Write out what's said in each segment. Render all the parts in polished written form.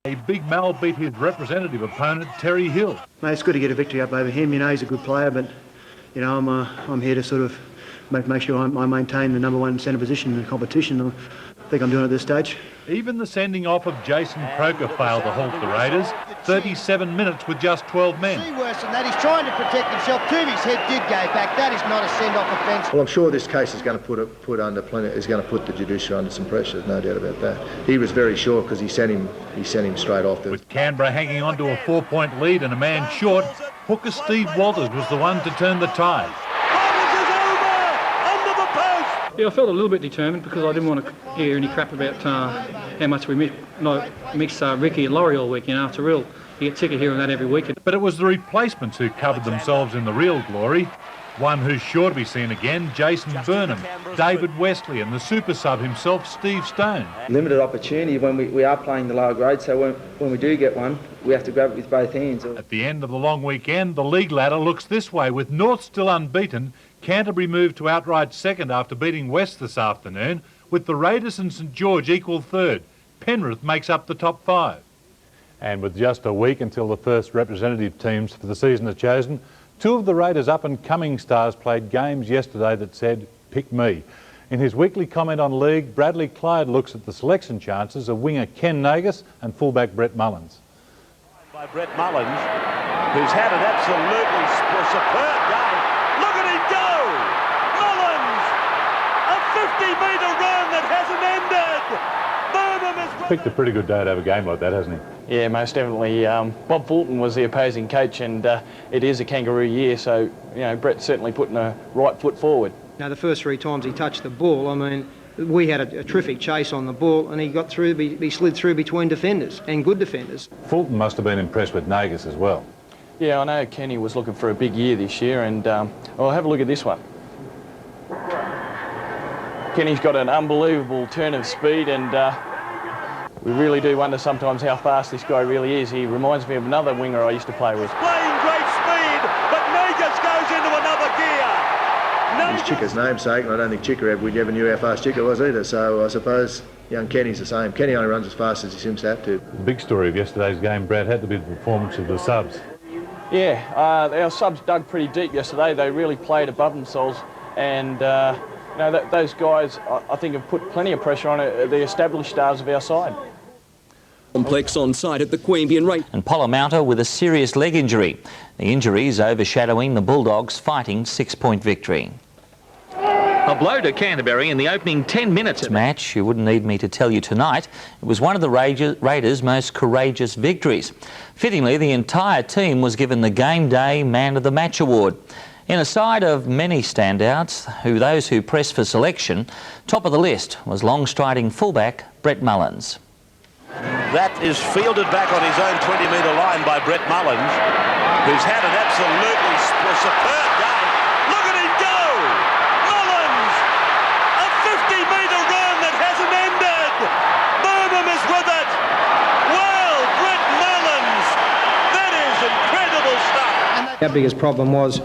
A Big Mal beat his representative opponent, Terry Hill. Mate, it's good to get a victory up over him. You know, he's a good player, but, you know, I'm here to sort of make sure I maintain the #1 centre position in the competition. I think I'm doing it at this stage. Even the sending off of Jason Croker failed to halt the Raiders. 37 minutes with just 12 men. See worse than that. He's trying to protect himself. Tooby's head did go back. That is not a send-off offence. Well, I'm sure this case is going to put the judiciary under some pressure. There's no doubt about that. He was very sure because he sent him straight off. With Canberra hanging on to a 4-point lead and a man short, hooker Steve Walters was the one to turn the tide. Yeah, I felt a little bit determined because I didn't want to hear any crap about how much we mix Ricky and Laurie all week. You know, it's a real, you get sick of hearing that every week. But it was the replacements who covered themselves in the real glory. One who's sure to be seen again, Jason Burnham, David Wesley and the super sub himself, Steve Stone. Limited opportunity when we are playing the lower grade, so when we do get one, we have to grab it with both hands. At the end of the long weekend, the league ladder looks this way, with North still unbeaten. Canterbury moved to outright second after beating West this afternoon, with the Raiders and St George equal third. Penrith makes up the top 5. And with just a week until the first representative teams for the season are chosen, 2 of the Raiders' up-and-coming stars played games yesterday that said, "Pick me." In his weekly comment on league, Bradley Clyde looks at the selection chances of winger Ken Nagus and fullback Brett Mullins. By Brett Mullins, who's had an absolutely superb game. Look at him go! Mullins! A 50-metre run that hasn't ended! Picked a pretty good day to have a game like that, hasn't he? Yeah, most definitely. Bob Fulton was the opposing coach, and it is a Kangaroo year, so, you know, Brett's certainly putting a right foot forward. Now, the first 3 times he touched the ball, I mean, we had a terrific chase on the ball, and he got through, he slid through between defenders, and good defenders. Fulton must have been impressed with Nagus as well. Yeah, I know Kenny was looking for a big year this year, and well, have a look at this one. Kenny's got an unbelievable turn of speed, and we really do wonder sometimes how fast this guy really is. He reminds me of another winger I used to play with. Playing great speed, but Nagus goes into another gear. He's Chicka's namesake, and I don't think Chicka ever knew how fast Chicka was either, so I suppose young Kenny's the same. Kenny only runs as fast as he seems to have to. The big story of yesterday's game, Brad, had to be the performance of the subs. Yeah, our subs dug pretty deep yesterday. They really played above themselves, and you know, those guys, I think, have put plenty of pressure on the established stars of our side. Complex on site at the Queanbeyan Range. And Polamatta with a serious leg injury. The injury is overshadowing the Bulldogs' fighting 6-point victory. A blow to Canterbury in the opening 10 minutes match. You wouldn't need me to tell you tonight. It was one of the Raiders' most courageous victories. Fittingly, the entire team was given the Game Day Man of the Match award. In a side of many standouts, those who pressed for selection, top of the list was long-striding fullback Brett Mullins. That is fielded back on his own 20-metre line by Brett Mullins, who's had an absolutely superb game. Look at him go! Mullins! A 50-metre run that hasn't ended! Burnham is with it! Well, Brett Mullins! That is incredible stuff! Our biggest problem was,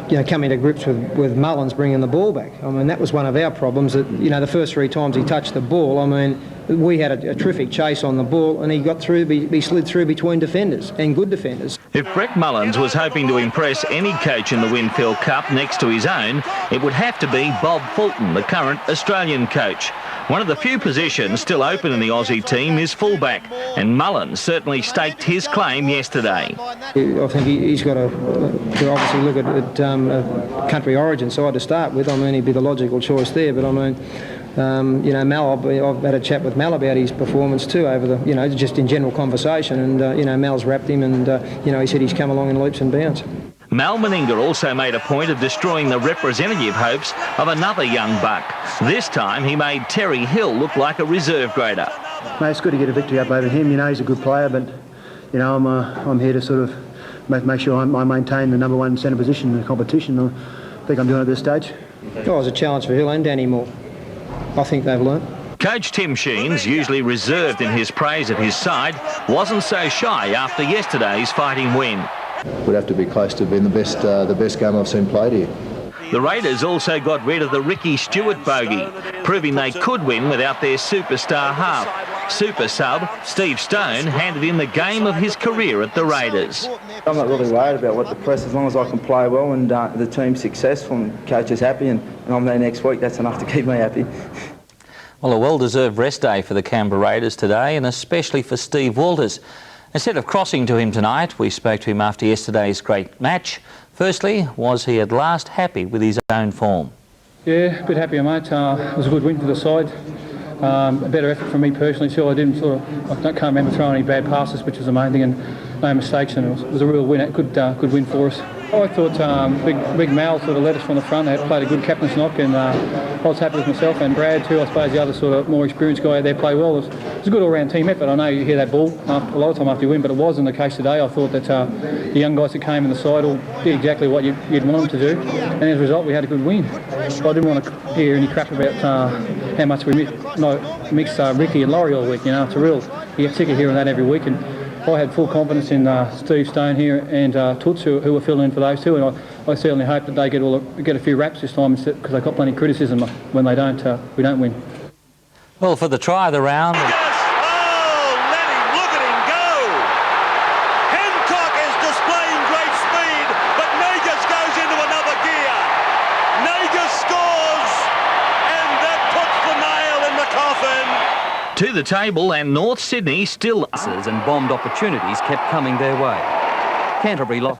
you know, coming to grips with Mullins bringing the ball back. I mean, that was one of our problems, that, you know, the first 3 times he touched the ball, I mean, we had a terrific chase on the ball, and he got through, he slid through between defenders, and good defenders. If Brett Mullins was hoping to impress any coach in the Winfield Cup next to his own, it would have to be Bob Fulton, the current Australian coach. One of the few positions still open in the Aussie team is fullback, and Mullins certainly staked his claim yesterday. I think he's got to obviously look at a country origin side to start with. I mean, he'd be the logical choice there, but I mean, you know, Mal, I've had a chat with Mal about his performance too over the, you know, just in general conversation, and you know, Mal's wrapped him, and you know, he said he's come along in leaps and bounds. Mal Meninga also made a point of destroying the representative hopes of another young buck. This time he made Terry Hill look like a reserve grader. Mate, it's good to get a victory up over him. You know, he's a good player, but, you know, I'm here to sort of make sure I maintain the #1 centre position in the competition. I think I'm doing it at this stage. Oh, it was a challenge for Hill and Danny Moore. I think they've learnt. Coach Tim Sheens, usually reserved in his praise of his side, wasn't so shy after yesterday's fighting win. Would have to be close to being the best game I've seen played here. The Raiders also got rid of the Ricky Stewart bogey, proving they could win without their superstar half. Super sub, Steve Stone, handed in the game of his career at the Raiders. I'm not really worried about what the press, as long as I can play well and the team's successful and coach is happy and I'm there next week, that's enough to keep me happy. Well, a well-deserved rest day for the Canberra Raiders today, and especially for Steve Walters. Instead of crossing to him tonight, we spoke to him after yesterday's great match. Firstly, was he at last happy with his own form? Yeah, a bit happier, mate. It was a good win for the side. A better effort from me personally, so I can't remember throwing any bad passes, which was the main thing, and no mistakes, and it was a real win, good win for us. I thought Big Mal sort of led us from the front. They had played a good captain's knock, and I was happy with myself and Brad too. I suppose the other sort of more experienced guy out there played well. It was a good all-round team effort. I know you hear that ball a lot of time after you win, but it wasn't the case today. I thought that the young guys that came in the side all did exactly what you'd want them to do, and as a result we had a good win. I didn't want to hear any crap about how much we mix Ricky and Laurie all week. You know, it's a real, you get sick of hearing that every week, and I had full confidence in Steve Stone here and Toots, who were filling in for those two, and I certainly hope that they get a few raps this time, because they've got plenty of criticism when they don't. We don't win. Well, for the try of the round. Look at him go! Hancock is displaying great speed, but Negus goes into another gear. Negus scores, and that puts the nail in the coffin. To the table, and North Sydney still... And bombed opportunities kept coming their way. Canterbury lost.